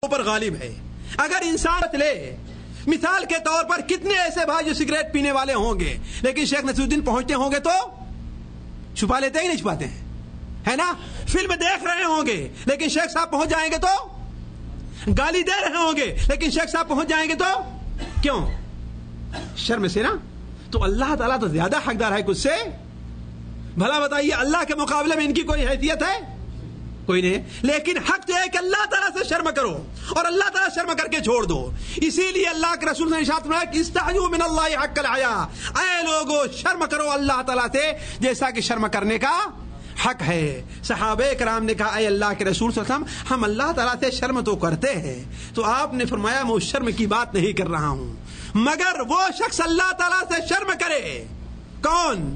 اوپر غالب ہے. اگر انسان لے مثال کے طور پر کتنے ایسے بھائی جو سگریٹ پینے والے ہوں گے لیکن شیخ نصیر الدین پہنچتے ہوں گے تو چھپا لیتے ہیں کہ نہیں چھپاتے ہیں, ہے نا. فلم دیکھ رہے ہوں گے لیکن شیخ صاحب پہنچ جائیں گے تو گالی دے رہے ہوں گے لیکن شیخ صاحب پہنچ جائیں گے تو کیوں؟ شرم سے نا. تو اللہ تعالیٰ تو زیادہ حقدار ہے کچھ سے. بھلا بتائیے اللہ کے مقابلے میں ان کی کوئی حیثیت ہے؟ کوئی نہیں. لیکن حق تو ہے کہ اللہ تعالیٰ سے شرم کرو اور اللہ تعالیٰ شرم کر کے چھوڑ دو. اسی لیے اللہ کے رسول نے ارشاد فرمایا کہ استحیوا من اللہ حق الحیا, اے لوگو شرم کرو اللہ تعالیٰ سے جیسا کہ شرم کرنے کا حق ہے. صحابہ کرام نے کہا اے اللہ کے رسول صلی اللہ علیہ وسلم ہم اللہ تعالیٰ سے شرم تو کرتے ہیں. تو آپ نے فرمایا میں اس شرم کی بات نہیں کر رہا ہوں مگر وہ شخص اللہ تعالیٰ سے شرم کرے. کون؟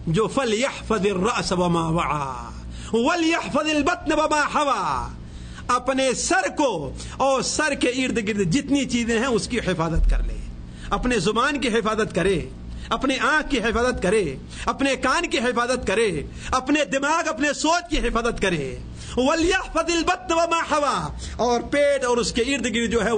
جو فَلْيَحْفَظِ الرَّأْسَ وَمَا وَعَى وَلْيَحْفَظِ الْبَطْنَ وَمَا حَوَى, اپنے سر کو اور سر کے ارد گرد جتنی چیزیں ہیں اس کی حفاظت کر لے. اپنے زبان کی حفاظت کرے, اپنے آنکھ کی حفاظت کرے, اپنے کان کی حفاظت کرے, اپنے دماغ اپنے سوچ کی حفاظت کرے. وَلْيَحْفَظِ الْبَطْنَ وَمَا حَوَى, اور پیٹ اور اس کے ارد گرد جو ہے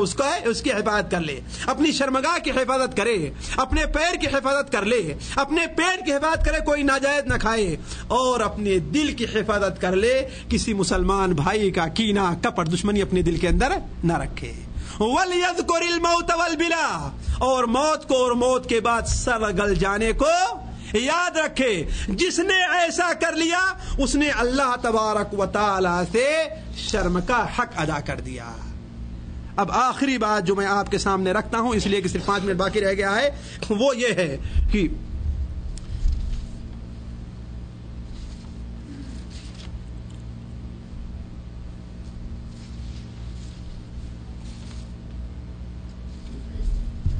اس کی حفاظت کر لے. اپنی شرمگاہ کی حفاظت کرے, اپنے پیر کی حفاظت کر لے, اپنے پیٹ کی حفاظت کرے کوئی ناجائز نہ کھائے, اور اپنے دل کی حفاظت کر لے کسی مسلمان بھائی کا کینہ کپٹ دشمنی اپنے دل کے اندر نہ رکھے. وَلْيَذْكُرِ الْمَوْتَ وَالْبِلَا, اور موت کو اور موت کے بعد سر گل جانے کو یاد رکھے. جس نے ایسا کر لیا اس نے اللہ تبارک و تعالی سے شرم کا حق ادا کر دیا. اب آخری بات جو میں آپ کے سامنے رکھتا ہوں اس لیے کہ صرف 5 منٹ باقی رہ گیا ہے وہ یہ ہے کہ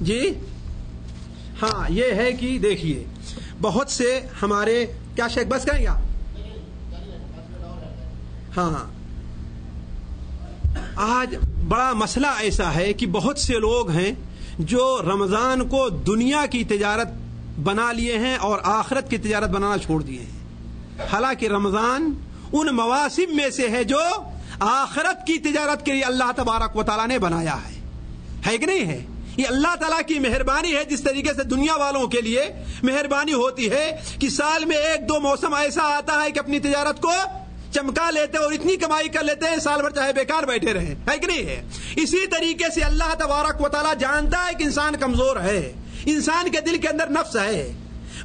جی ہاں یہ ہے کہ دیکھیے بہت سے ہمارے کیا شیخ بس کریں گا. ہاں آج بڑا مسئلہ ایسا ہے کہ بہت سے لوگ ہیں جو رمضان کو دنیا کی تجارت بنا لیے ہیں اور آخرت کی تجارت بنانا چھوڑ دیے ہیں. حالانکہ رمضان ان مواسم میں سے ہے جو آخرت کی تجارت کے لیے اللہ تبارک و تعالیٰ نے بنایا ہے کہ نہیں ہے؟ یہ اللہ تعالیٰ کی مہربانی ہے. جس طریقے سے دنیا والوں کے لیے مہربانی ہوتی ہے کہ سال میں 1-2 موسم ایسا آتا ہے کہ اپنی تجارت کو چمکا لیتے اور اتنی کمائی کر لیتے ہیں سال بھر چاہے بیکار بیٹھے رہیں, ہے کہ نہیں ہے؟ اسی طریقے سے اللہ تبارک و تعالیٰ جانتا ہے کہ انسان کمزور ہے, انسان کے دل کے اندر نفس ہے,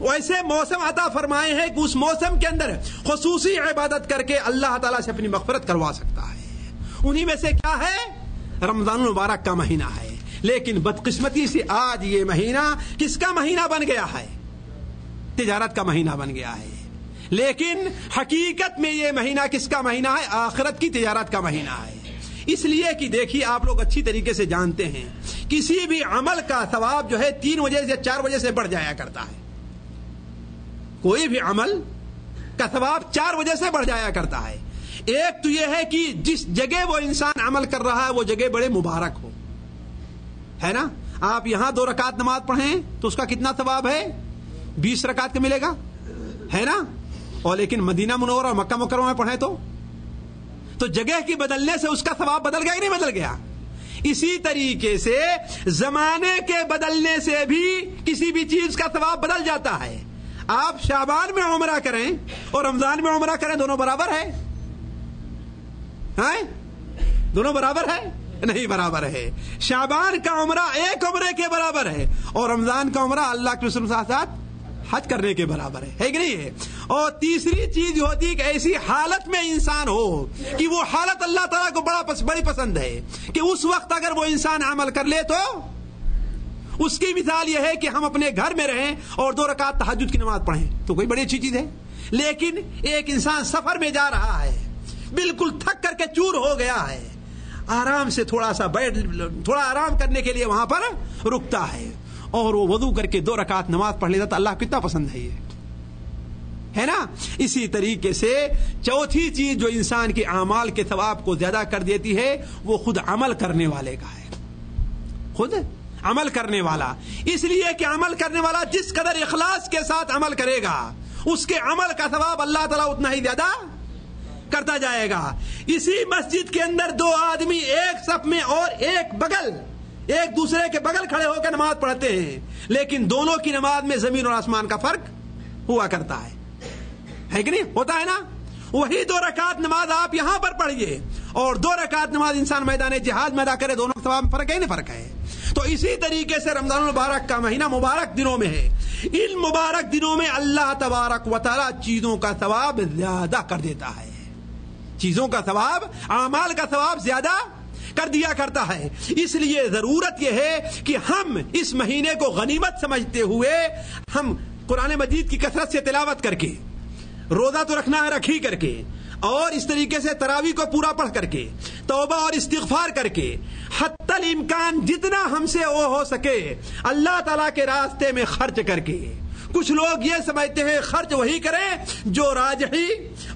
ویسے موسم عطا فرمائے ہیں کہ اس موسم کے اندر خصوصی عبادت کر کے اللہ تعالیٰ سے اپنی مغفرت کروا سکتا ہے. انہی میں سے کیا ہے؟ رمضان المبارک کا مہینہ ہے. لیکن بدقسمتی سے آج یہ مہینہ کس کا مہینہ بن گیا ہے؟ تجارت کا مہینہ بن گیا ہے. لیکن حقیقت میں یہ مہینہ کس کا مہینہ ہے؟ آخرت کی تجارت کا مہینہ ہے. اس لیے کہ دیکھیے آپ لوگ اچھی طریقے سے جانتے ہیں کسی بھی عمل کا ثواب جو ہے 3 وجہ سے 4 وجہ سے بڑھ جایا کرتا ہے. کوئی بھی عمل کا ثواب 4 وجہ سے بڑھ جایا کرتا ہے. ایک تو یہ ہے کہ جس جگہ وہ انسان عمل کر رہا ہے وہ جگہ بڑے مبارک ہو, ہے نا. آپ یہاں 2 رکعت نماز پڑھیں تو اس کا کتنا ثواب ہے؟ 20 رکعت کا ملے گا, ہے نا. اور لیکن مدینہ منورہ اور مکہ مکرمہ میں پڑھیں تو جگہ کی بدلنے سے اس کا ثواب بدل گیا کہ نہیں بدل گیا؟ اسی طریقے سے زمانے کے بدلنے سے بھی کسی بھی چیز کا ثواب بدل جاتا ہے. آپ شعبان میں عمرہ کریں اور رمضان میں عمرہ کریں, دونوں برابر ہے؟ دونوں برابر ہے؟ نہیں برابر ہے. شعبان کا عمرہ ایک عمرے کے برابر ہے اور رمضان کا عمرہ اللہ کے رسول کے ساتھ حج کرنے کے برابر ہے کہ نہیں ہے؟ اور تیسری چیز ہوتی ہے کہ ایسی حالت میں انسان ہو کہ وہ حالت اللہ تعالیٰ کو بڑی پسند ہے کہ اس وقت اگر وہ انسان عمل کر لے تو اس کی مثال یہ ہے کہ ہم اپنے گھر میں رہیں اور 2 رکعت تہجد کی نماز پڑھیں تو کوئی بڑی اچھی چیز ہے. لیکن ایک انسان سفر میں جا رہا ہے, بالکل تھک کر کے چور ہو گیا ہے, آرام سے تھوڑا آرام کرنے کے لیے وہاں پر رکتا ہے اور وہ وضو کر کے 2 رکعت نماز پڑھ لیتا تو اللہ کو کتنا پسند ہے, یہ ہے نا. اسی طریقے سے چوتھی چیز جو انسان کے اعمال کے ثواب کو زیادہ کر دیتی ہے وہ خود عمل کرنے والے کا ہے. خود عمل کرنے والا, اس لیے کہ عمل کرنے والا جس قدر اخلاص کے ساتھ عمل کرے گا اس کے عمل کا ثواب اللہ تعالیٰ اتنا ہی زیادہ کرتا جائے گا. اسی مسجد کے اندر دو آدمی ایک صف میں اور ایک دوسرے کے بغل کھڑے ہو کر نماز پڑھتے ہیں, لیکن دونوں کی نماز میں زمین اور آسمان کا فرق ہوا کرتا ہے کہ نہیں؟ ہوتا ہے نا. وہی 2 رکعت نماز آپ یہاں پر پڑھیے اور 2 رکعت نماز انسان میدان جہاد میں ادا کرے, دونوں کے ثواب میں فرق ہے نہیں فرق ہے. تو اسی طریقے سے رمضان المبارک کا مہینہ مبارک دنوں میں ہے. ان مبارک دنوں میں اللہ تبارک و تعالی چیزوں کا ثواب زیادہ کر دیتا ہے, چیزوں کا ثواب, اعمال کا ثواب زیادہ کر دیا کرتا ہے. اس لیے ضرورت یہ ہے کہ ہم اس مہینے کو غنیمت سمجھتے ہوئے ہم قرآن مجید کی کثرت سے تلاوت کر کے, روزہ تو رکھنا ہے رکھی کر کے, اور اس طریقے سے تراویح کو پورا پڑھ کر کے, توبہ اور استغفار کر کے, حتی الامکان جتنا ہم سے وہ ہو سکے اللہ تعالیٰ کے راستے میں خرچ کر کے. کچھ لوگ یہ سمجھتے ہیں خرچ وہی کریں جو راجحی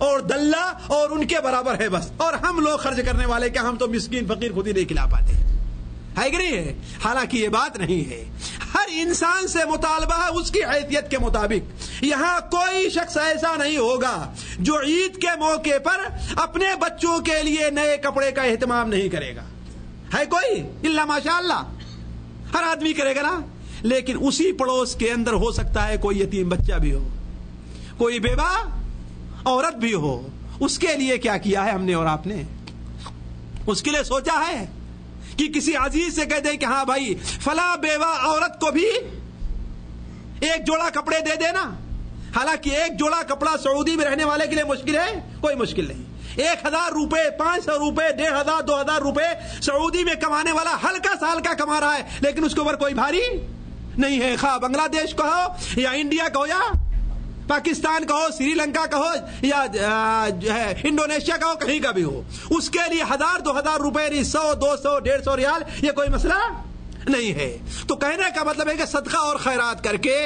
اور دلہ اور ان کے برابر ہے بس, اور ہم لوگ خرچ کرنے والے کیا, ہم تو مسکین فقیر خود ہی نہیں کھلا پاتے, ہے کہ نہیں ہے؟ حالانکہ یہ بات نہیں ہے. ہر انسان سے مطالبہ ہے اس کی حیثیت کے مطابق. یہاں کوئی شخص ایسا نہیں ہوگا جو عید کے موقع پر اپنے بچوں کے لیے نئے کپڑے کا اہتمام نہیں کرے گا. ہے کوئی؟ الا ماشاء اللہ, ہر آدمی کرے گا نا. لیکن اسی پڑوس کے اندر ہو سکتا ہے کوئی یتیم بچہ بھی ہو, کوئی بیوہ عورت بھی ہو. اس کے لیے کیا کیا ہے ہم نے اور آپ نے؟ اس کے لیے سوچا ہے کہ کسی عزیز سے کہہ دیں کہ ہاں بھائی فلاں بیوہ عورت کو بھی ایک جوڑا کپڑے دے دینا. حالانکہ ایک جوڑا کپڑا سعودی میں رہنے والے کے لیے مشکل ہے, کوئی مشکل نہیں. 1000 روپے, 500 روپے, 1500, 2000 روپے سعودی میں کمانے والا ہلکا سا ہلکا کما رہا ہے, لیکن اس کے اوپر کوئی بھاری نہیں ہے. خواہ بنگلہ دیش کا ہو یا انڈیا کا ہو یا پاکستان کا ہو, سری لنکا کا ہو یا جو ہے انڈونیشیا کا ہو, کہیں کا بھی ہو, اس کے لیے 1000 2000 روپے, 100 200 150 ریال یہ کوئی مسئلہ نہیں ہے. تو کہنے کا مطلب ہے کہ صدقہ اور خیرات کر کے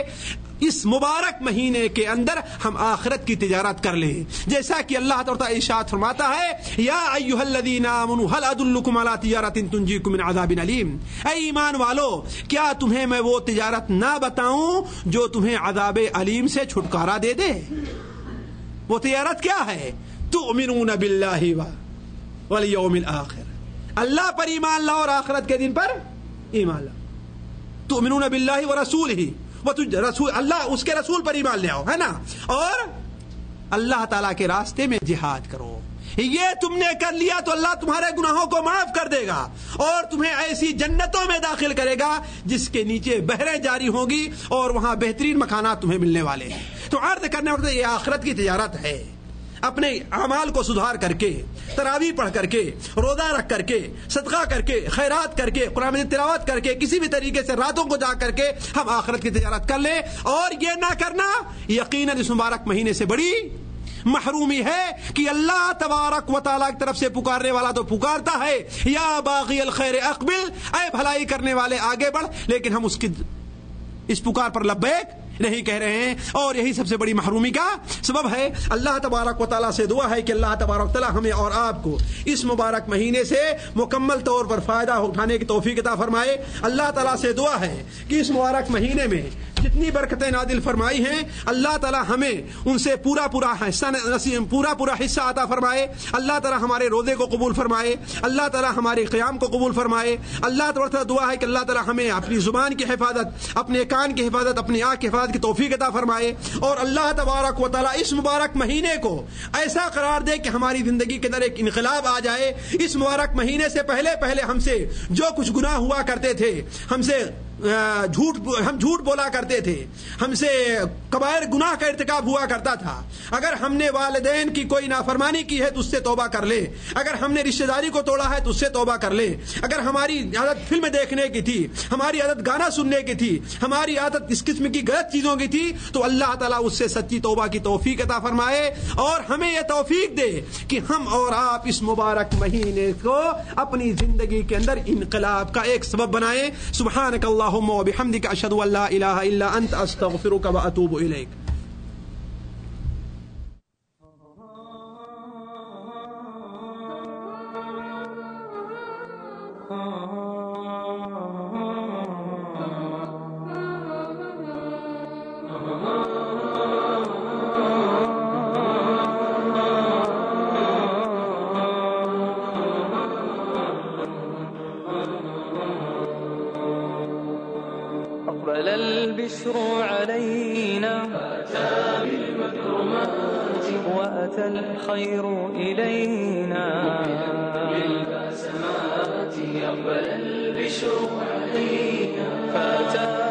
اس مبارک مہینے کے اندر ہم آخرت کی تجارت کر لیں. جیسا کہ اللہ تعالیٰ ارشاد فرماتا ہے, یا ایھا الذین آمنوا هل ادلکم علی تجارۃ تنجیکم من عذاب علیم, اے ایمان والو کیا تمہیں میں وہ تجارت نہ بتاؤں جو تمہیں عذاب علیم سے چھٹکارا دے دے. وہ تجارت کیا ہے؟ تؤمنون باللہ والیوم الآخر, اللہ پر ایمان لاؤ اور آخرت کے دن پر ایمان لاؤ. تؤمنون باللہ ورسولہ, رسول اللہ اس کے رسول پر ایمان لے آؤ, ہے نا, اور اللہ تعالیٰ کے راستے میں جہاد کرو. یہ تم نے کر لیا تو اللہ تمہارے گناہوں کو معاف کر دے گا اور تمہیں ایسی جنتوں میں داخل کرے گا جس کے نیچے بحریں جاری ہوں گی اور وہاں بہترین مکانات تمہیں ملنے والے ہیں. تو عرض کرنے وقت یہ آخرت کی تجارت ہے. اپنے اعمال کو سدھار کر کے, تراویح پڑھ کر کے, روزہ رکھ کر کے, صدقہ کر کے, خیرات کر کے, قرآن مجید تلاوت کر کے, کسی بھی طریقے سے راتوں کو جا کر کے ہم آخرت کی تجارت کر لیں. اور یہ نہ کرنا یقیناً اس مبارک مہینے سے بڑی محرومی ہے کہ اللہ تبارک و تعالیٰ کی طرف سے پکارنے والا تو پکارتا ہے, یا باغی الخیر اقبل, اے بھلائی کرنے والے آگے بڑھ, لیکن ہم اس پکار پر لبیک نہیں کہہ رہے ہیں, اور یہی سب سے بڑی محرومی کا سبب ہے. اللہ تبارک و تعالیٰ سے دعا ہے کہ اللہ تبارک و تعالیٰ ہمیں اور آپ کو اس مبارک مہینے سے مکمل طور پر فائدہ اٹھانے کی توفیق عطا فرمائے. اللہ تعالیٰ سے دعا ہے کہ اس مبارک مہینے میں جتنی برکتیں نازل فرمائی ہیں اللہ تعالیٰ ہمیں ان سے پورا حصہ عطا فرمائے. اللہ تعالیٰ ہمارے روزے کو قبول فرمائے, اللہ تعالیٰ ہمارے قیام کو قبول فرمائے. اللہ تعالیٰ دعا ہے کہ اللہ تعالیٰ ہمیں اپنی زبان کی حفاظت, اپنے کان کی حفاظت, اپنی آنکھ کی حفاظت کی توفیق عطا فرمائے. اور اللہ تبارک و تعالیٰ اس مبارک مہینے کو ایسا قرار دے کہ ہماری زندگی کے اندر ایک انقلاب آ جائے. اس مبارک مہینے سے پہلے ہم سے جو کچھ گناہ ہوا کرتے تھے, ہم سے ہم جھوٹ بولا کرتے تھے, ہم سے کبائر گناہ کا ارتکاب ہوا کرتا تھا, اگر ہم نے والدین کی کوئی نافرمانی کی ہے تو اس سے توبہ کر لے, اگر ہم نے رشتہ داری کو توڑا ہے تو اس سے توبہ کر لے, اگر ہماری عادت فلم دیکھنے کی تھی, ہماری عادت گانا سننے کی تھی, ہماری عادت اس قسم کی غلط چیزوں کی تھی, تو اللہ تعالیٰ اس سے سچی توبہ کی توفیق عطا فرمائے اور ہمیں یہ توفیق دے کہ ہم اور آپ اس مبارک مہینے کو اپنی زندگی کے اندر انقلاب کا ایک سبب بنائیں. سبحانک اللہم و بحمدک, اشہد ان لا الہ الا انت, استغفرک و اتوب الیک. أقبل البشر علينا فأتى بالمكرمات وأتى الخير إلينا بالبسمات. أقبل البشر علينا فأتى